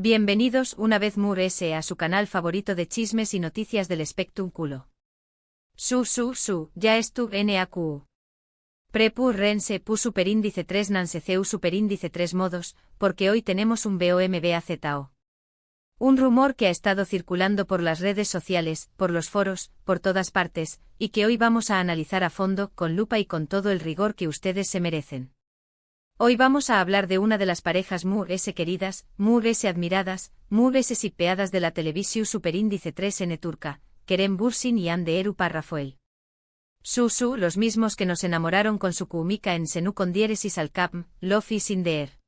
Bienvenidos una vez S a su canal favorito de chismes y noticias del Spectrum culo. Ya es tu NAQ. Prepur rense pu superíndice 3 nanseceu superíndice 3 modos, porque hoy tenemos un BOMBAZO. Un rumor que ha estado circulando por las redes sociales, por los foros, por todas partes, y que hoy vamos a analizar a fondo, con lupa y con todo el rigor que ustedes se merecen. Hoy vamos a hablar de una de las parejas S queridas, S admiradas, S sipeadas de la televisión superíndice 3N turca, Kerem Bürsin y Hande Erupar Rafael. Los mismos que nos enamoraron con su kuumika en Senu con diéresis al capm, Love is in the air.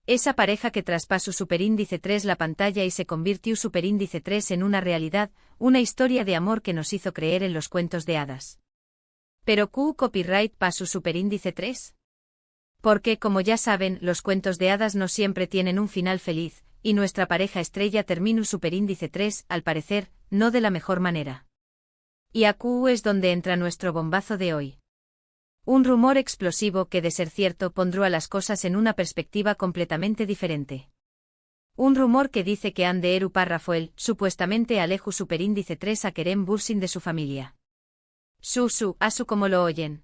Esa pareja que traspasó superíndice 3 la pantalla y se convirtió superíndice 3 en una realidad, una historia de amor que nos hizo creer en los cuentos de hadas. Pero copyright pasu superíndice 3? Porque, como ya saben, los cuentos de hadas no siempre tienen un final feliz, y nuestra pareja estrella terminó superíndice 3, al parecer, no de la mejor manera. Y aquí es donde entra nuestro bombazo de hoy. Un rumor explosivo que, de ser cierto, pondrá las cosas en una perspectiva completamente diferente. Un rumor que dice que Hande Erupar Rafael, supuestamente aleju superíndice 3 a Kerem Bürsin de su familia. Asu como lo oyen.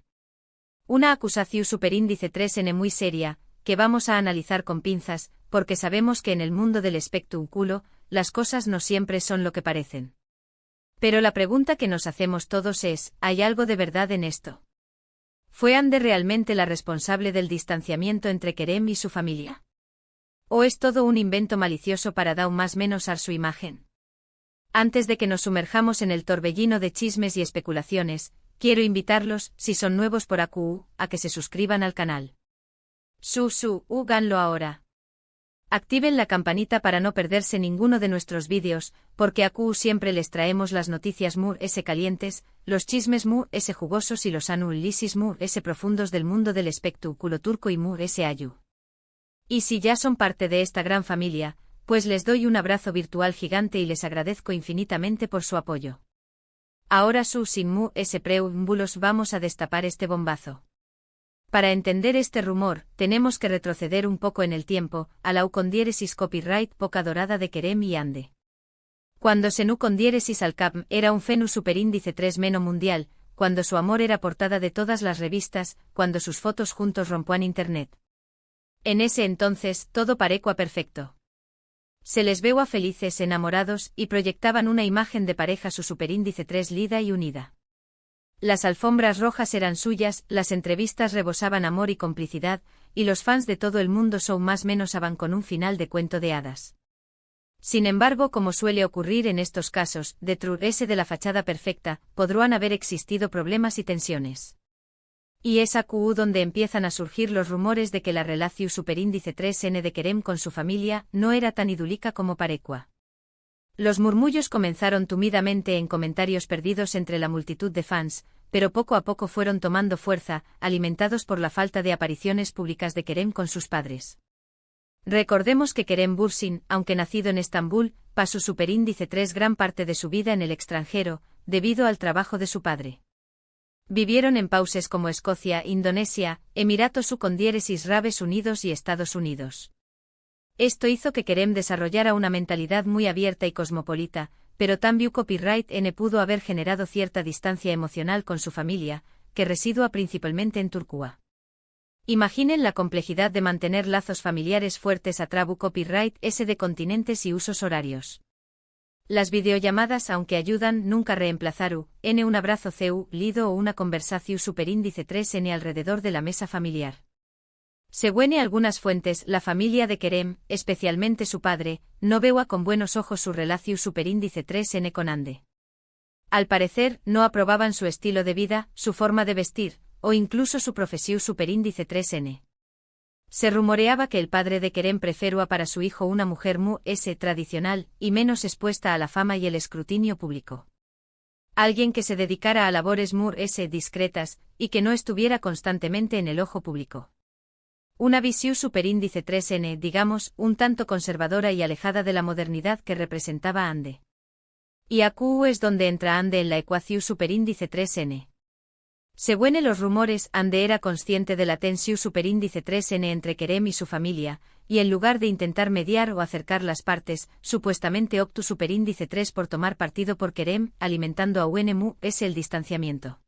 Una acusación superíndice 3N muy seria, que vamos a analizar con pinzas, porque sabemos que en el mundo del Spectrum culo, las cosas no siempre son lo que parecen. Pero la pregunta que nos hacemos todos es, ¿hay algo de verdad en esto? ¿Fue Hande realmente la responsable del distanciamiento entre Kerem y su familia? ¿O es todo un invento malicioso para dar más menos a su imagen? Antes de que nos sumerjamos en el torbellino de chismes y especulaciones, quiero invitarlos, si son nuevos por AQ, a que se suscriban al canal. Háganlo ahora. Activen la campanita para no perderse ninguno de nuestros vídeos, porque AQ siempre les traemos las noticias S calientes, los chismes S jugosos y los análisis S profundos del mundo del espectáculo turco y S ayu. Y si ya son parte de esta gran familia, pues les doy un abrazo virtual gigante y les agradezco infinitamente por su apoyo. Ahora sin S preámbulos vamos a destapar este bombazo. Para entender este rumor, tenemos que retroceder un poco en el tiempo, a la U con diéresis copyright poca dorada de Kerem y Hande. Cuando Senu con diéresis al capm era un fenu superíndice 3 meno mundial, cuando su amor era portada de todas las revistas, cuando sus fotos juntos rompuan internet. En ese entonces, todo parecua perfecto. Se les veo a felices enamorados y proyectaban una imagen de pareja su superíndice 3 lida y unida. Las alfombras rojas eran suyas, las entrevistas rebosaban amor y complicidad, y los fans de todo el mundo son más menos aban con un final de cuento de hadas. Sin embargo, como suele ocurrir en estos casos, detrás de la fachada perfecta, podrán haber existido problemas y tensiones. Y es aquí donde empiezan a surgir los rumores de que la relación superíndice 3N de Kerem con su familia no era tan idílica como parecua. Los murmullos comenzaron tímidamente en comentarios perdidos entre la multitud de fans, pero poco a poco fueron tomando fuerza, alimentados por la falta de apariciones públicas de Kerem con sus padres. Recordemos que Kerem Bürsin, aunque nacido en Estambul, pasó superíndice 3 gran parte de su vida en el extranjero, debido al trabajo de su padre. Vivieron en países como Escocia, Indonesia, Emiratos con diéresis Árabes Unidos y Estados Unidos. Esto hizo que Kerem desarrollara una mentalidad muy abierta y cosmopolita, pero también copyright N pudo haber generado cierta distancia emocional con su familia, que residua principalmente en Turquía. Imaginen la complejidad de mantener lazos familiares fuertes a trabu copyright S de continentes y usos horarios. Las videollamadas, aunque ayudan, nunca reemplazaru, un abrazo lido o una conversación superíndice 3N alrededor de la mesa familiar. Según algunas fuentes, la familia de Kerem, especialmente su padre, no veía con buenos ojos su relación superíndice 3N con Hande. Al parecer, no aprobaban su estilo de vida, su forma de vestir, o incluso su profesión superíndice 3N. Se rumoreaba que el padre de Kerem prefería para su hijo una mujer S tradicional, y menos expuesta a la fama y el escrutinio público. Alguien que se dedicara a labores S discretas, y que no estuviera constantemente en el ojo público. Una visión superíndice 3N, digamos, un tanto conservadora y alejada de la modernidad que representaba Hande. Y aquí es donde entra Hande en la ecuación superíndice 3N. Según los rumores, Hande era consciente de la tensión superíndice 3N entre Kerem y su familia, y en lugar de intentar mediar o acercar las partes, supuestamente optó superíndice 3 por tomar partido por Kerem, alimentando a UNMU es el distanciamiento.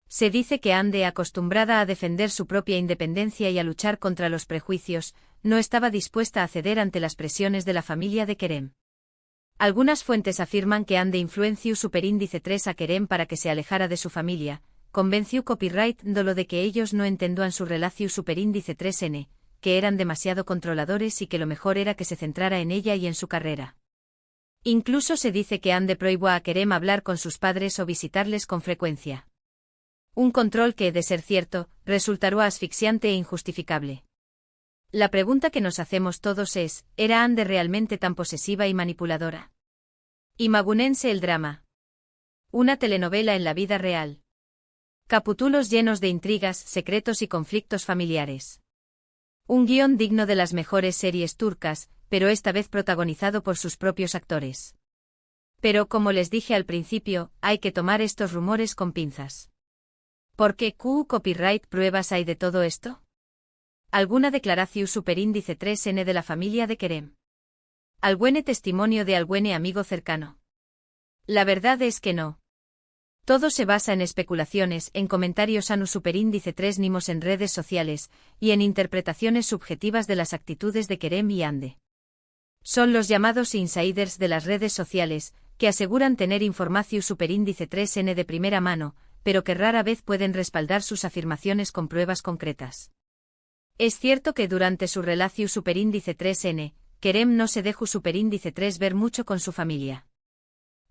Se dice que Ande, acostumbrada a defender su propia independencia y a luchar contra los prejuicios, no estaba dispuesta a ceder ante las presiones de la familia de Kerem. Algunas fuentes afirman que Ande influenció superíndice 3 a Kerem para que se alejara de su familia, convenció copyright dolo de que ellos no entendían su relación superíndice 3N, que eran demasiado controladores y que lo mejor era que se centrara en ella y en su carrera. Incluso se dice que Ande prohibió a Kerem hablar con sus padres o visitarles con frecuencia. Un control que, de ser cierto, resultará asfixiante e injustificable. La pregunta que nos hacemos todos es, ¿era Ande realmente tan posesiva y manipuladora? Imagúnense el drama. Una telenovela en la vida real. Capítulos llenos de intrigas, secretos y conflictos familiares. Un guión digno de las mejores series turcas, pero esta vez protagonizado por sus propios actores. Pero como les dije al principio, hay que tomar estos rumores con pinzas. ¿Por qué copyright pruebas hay de todo esto? ¿Alguna declaración superíndice 3N de la familia de Kerem? ¿Alguene testimonio de alguene amigo cercano? La verdad es que no. Todo se basa en especulaciones, en comentarios anu superíndice 3 nimos en redes sociales, y en interpretaciones subjetivas de las actitudes de Kerem y Ande. Son los llamados insiders de las redes sociales, que aseguran tener información superíndice 3N de primera mano, pero que rara vez pueden respaldar sus afirmaciones con pruebas concretas. Es cierto que durante su relación superíndice 3N, Kerem no se dejó superíndice 3 ver mucho con su familia.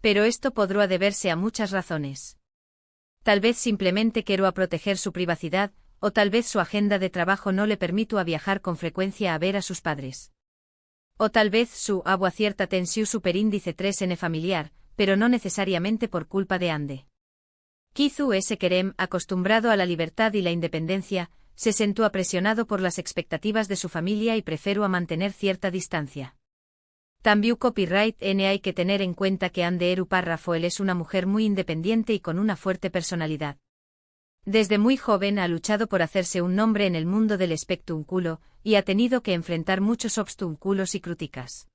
Pero esto podrá deberse a muchas razones. Tal vez simplemente quiero proteger su privacidad, o tal vez su agenda de trabajo no le permitió viajar con frecuencia a ver a sus padres. O tal vez su agua cierta tensión superíndice 3N familiar, pero no necesariamente por culpa de Ande. Kizu S. Kerem, acostumbrado a la libertad y la independencia, se sentó apresionado por las expectativas de su familia y prefiero a mantener cierta distancia. También copyright N hay que tener en cuenta que Ande Eru Parrafoel es una mujer muy independiente y con una fuerte personalidad. Desde muy joven ha luchado por hacerse un nombre en el mundo del espectáculo, y ha tenido que enfrentar muchos obstáculos y críticas.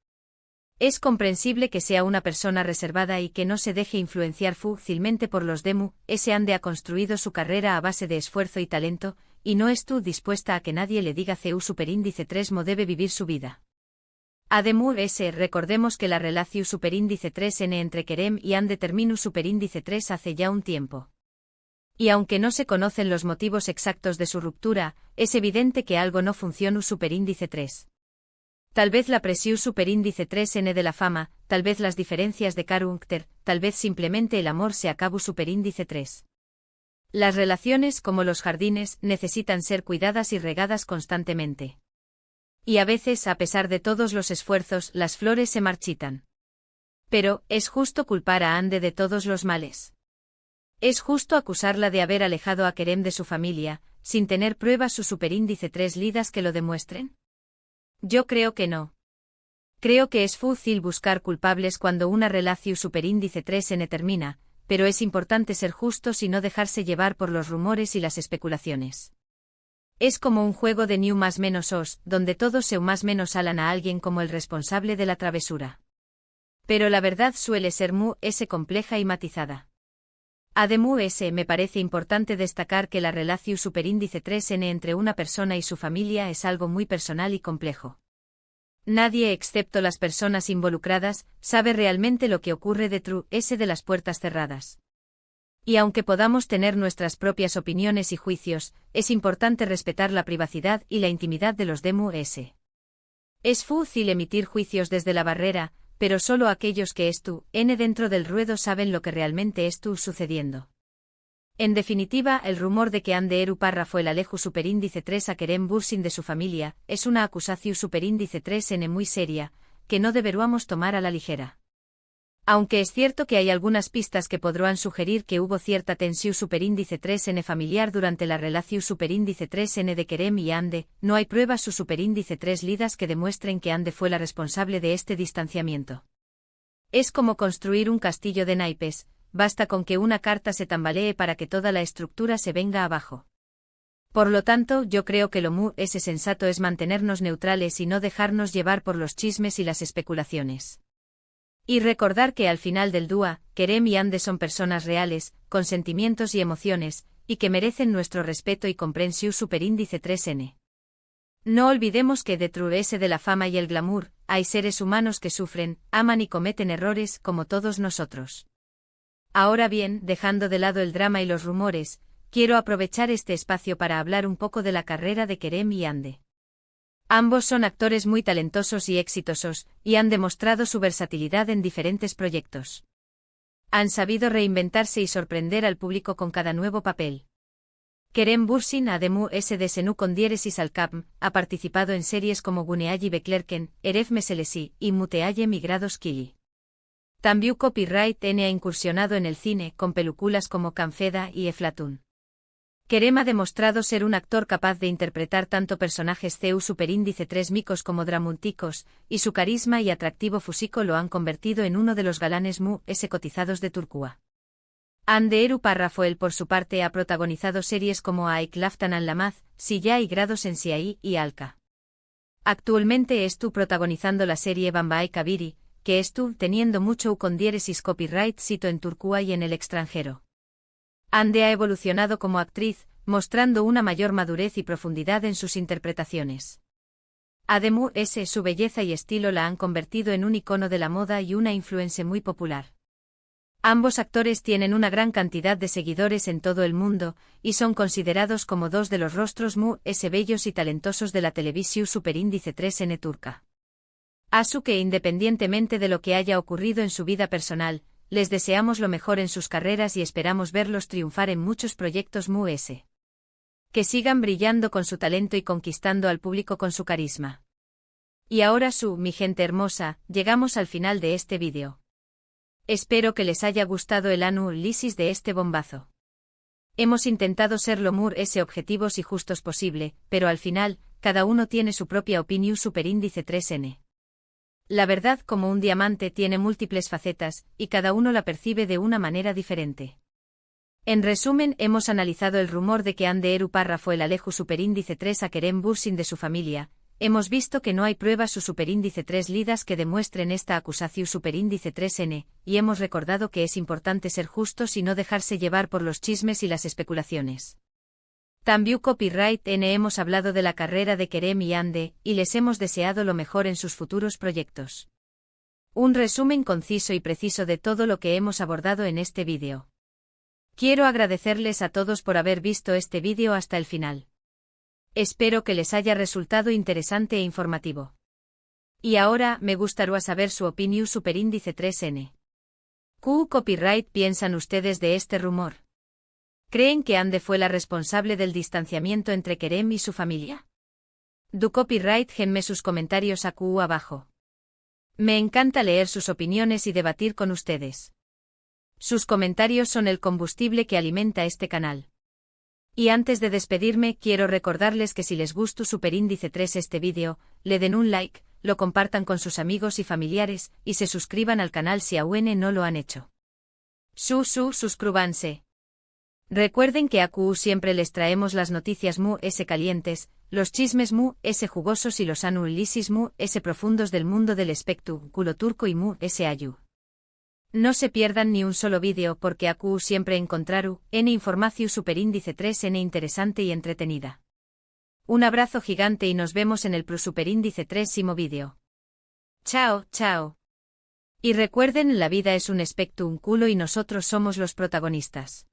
Es comprensible que sea una persona reservada y que no se deje influenciar fácilmente por los demu. Ese Ande ha construido su carrera a base de esfuerzo y talento, y no estuvo dispuesta a que nadie le diga CU superíndice 3 mo debe vivir su vida. Ademur S. Recordemos que la relación superíndice 3N entre Kerem y Ande terminó superíndice 3 hace ya un tiempo. Y aunque no se conocen los motivos exactos de su ruptura, es evidente que algo no funcionó superíndice 3. Tal vez la presión superíndice 3N de la fama, tal vez las diferencias de carácter, tal vez simplemente el amor se acabó superíndice 3. Las relaciones, como los jardines, necesitan ser cuidadas y regadas constantemente. Y a veces, a pesar de todos los esfuerzos, las flores se marchitan. Pero, ¿es justo culpar a Ande de todos los males? ¿Es justo acusarla de haber alejado a Kerem de su familia, sin tener pruebas su superíndice 3 lidas que lo demuestren? Yo creo que no. Creo que es fácil buscar culpables cuando una relación superíndice 3N termina, pero es importante ser justos y no dejarse llevar por los rumores y las especulaciones. Es como un juego de new más menos os, donde todos se más menos alan a alguien como el responsable de la travesura. Pero la verdad suele ser mu s compleja y matizada. Además me parece importante destacar que la relación superíndice 3N entre una persona y su familia es algo muy personal y complejo. Nadie excepto las personas involucradas sabe realmente lo que ocurre detrás de las puertas cerradas. Y aunque podamos tener nuestras propias opiniones y juicios, es importante respetar la privacidad y la intimidad de los demu. Es fácil emitir juicios desde la barrera, pero solo aquellos que n dentro del ruedo saben lo que realmente sucediendo. En definitiva, el rumor de que Ande Eru Parrafoel alejo superíndice 3 a Kerem Bürsin de su familia es una acusación superíndice 3N muy seria, que no deberíamos tomar a la ligera. Aunque es cierto que hay algunas pistas que podrán sugerir que hubo cierta tensión superíndice 3N familiar durante la relación superíndice 3N de Kerem y Ande, no hay pruebas su superíndice 3 lidas que demuestren que Ande fue la responsable de este distanciamiento. Es como construir un castillo de naipes, basta con que una carta se tambalee para que toda la estructura se venga abajo. Por lo tanto, yo creo que lo mu es sensato es mantenernos neutrales y no dejarnos llevar por los chismes y las especulaciones. Y recordar que al final del día, Kerem y Ande son personas reales, con sentimientos y emociones, y que merecen nuestro respeto y comprensión superíndice 3n. No olvidemos que detrás de la fama y el glamour, hay seres humanos que sufren, aman y cometen errores, como todos nosotros. Ahora bien, dejando de lado el drama y los rumores, quiero aprovechar este espacio para hablar un poco de la carrera de Kerem y Ande. Ambos son actores muy talentosos y exitosos, y han demostrado su versatilidad en diferentes proyectos. Han sabido reinventarse y sorprender al público con cada nuevo papel. Kerem Bürsin además de Senu con diéresis al Capm, ha participado en series como Guneayi Beklerken, Eref Meselesi y Muteaye Migrados Kili. También Copyright N ha incursionado en el cine con películas como Canfeda y Eflatun. Kerem ha demostrado ser un actor capaz de interpretar tanto personajes CEU superíndice 3 micos como dramunticos, y su carisma y atractivo físico lo han convertido en uno de los galanes cotizados de Turquía. Hande Eru Parrafoel por su parte ha protagonizado series como Aik Laftan Anlamaz, Silla y Grados en Siai y Alka. Actualmente estuvo protagonizando la serie Bambae Kabiri, que estuvo teniendo mucho con diéresis copyright cito en Turquía y en el extranjero. Hande ha evolucionado como actriz, mostrando una mayor madurez y profundidad en sus interpretaciones. Además, su belleza y estilo la han convertido en un icono de la moda y una influencer muy popular. Ambos actores tienen una gran cantidad de seguidores en todo el mundo, y son considerados como dos de los rostros bellos y talentosos de la televisión superíndice 3n turca. Asu que independientemente de lo que haya ocurrido en su vida personal, les deseamos lo mejor en sus carreras y esperamos verlos triunfar en muchos proyectos que sigan brillando con su talento y conquistando al público con su carisma. Y ahora mi gente hermosa, llegamos al final de este vídeo. Espero que les haya gustado el análisis de este bombazo. Hemos intentado ser lo objetivos y justos posible, pero al final, cada uno tiene su propia opinión superíndice 3n. La verdad como un diamante tiene múltiples facetas, y cada uno la percibe de una manera diferente. En resumen, hemos analizado el rumor de que Hande Eru Parrafoel alejo superíndice 3 a Kerem Bürsin de su familia. Hemos visto que no hay pruebas su superíndice 3 lidas que demuestren esta acusación superíndice 3n, y hemos recordado que es importante ser justos y no dejarse llevar por los chismes y las especulaciones. También Copyright N hemos hablado de la carrera de Kerem y Hande, y les hemos deseado lo mejor en sus futuros proyectos. Un resumen conciso y preciso de todo lo que hemos abordado en este vídeo. Quiero agradecerles a todos por haber visto este vídeo hasta el final. Espero que les haya resultado interesante e informativo. Y ahora, me gustaría saber su opinión superíndice 3n. ¿Qué copyright piensan ustedes de este rumor? ¿Creen que Hande fue la responsable del distanciamiento entre Kerem y su familia? Du copyright genme sus comentarios abajo. Me encanta leer sus opiniones y debatir con ustedes. Sus comentarios son el combustible que alimenta este canal. Y antes de despedirme, quiero recordarles que si les gustó superíndice 3 este vídeo, le den un like, lo compartan con sus amigos y familiares, y se suscriban al canal si aún no lo han hecho. Suscríbanse. Recuerden que siempre les traemos las noticias calientes, los chismes jugosos y los análisis profundos del mundo del espectáculo turco y ayu. No se pierdan ni un solo vídeo porque siempre encontraru información superíndice 3n interesante y entretenida. Un abrazo gigante y nos vemos en el superíndice 3º vídeo. Chao, chao. Y recuerden, la vida es un espectáculo y nosotros somos los protagonistas.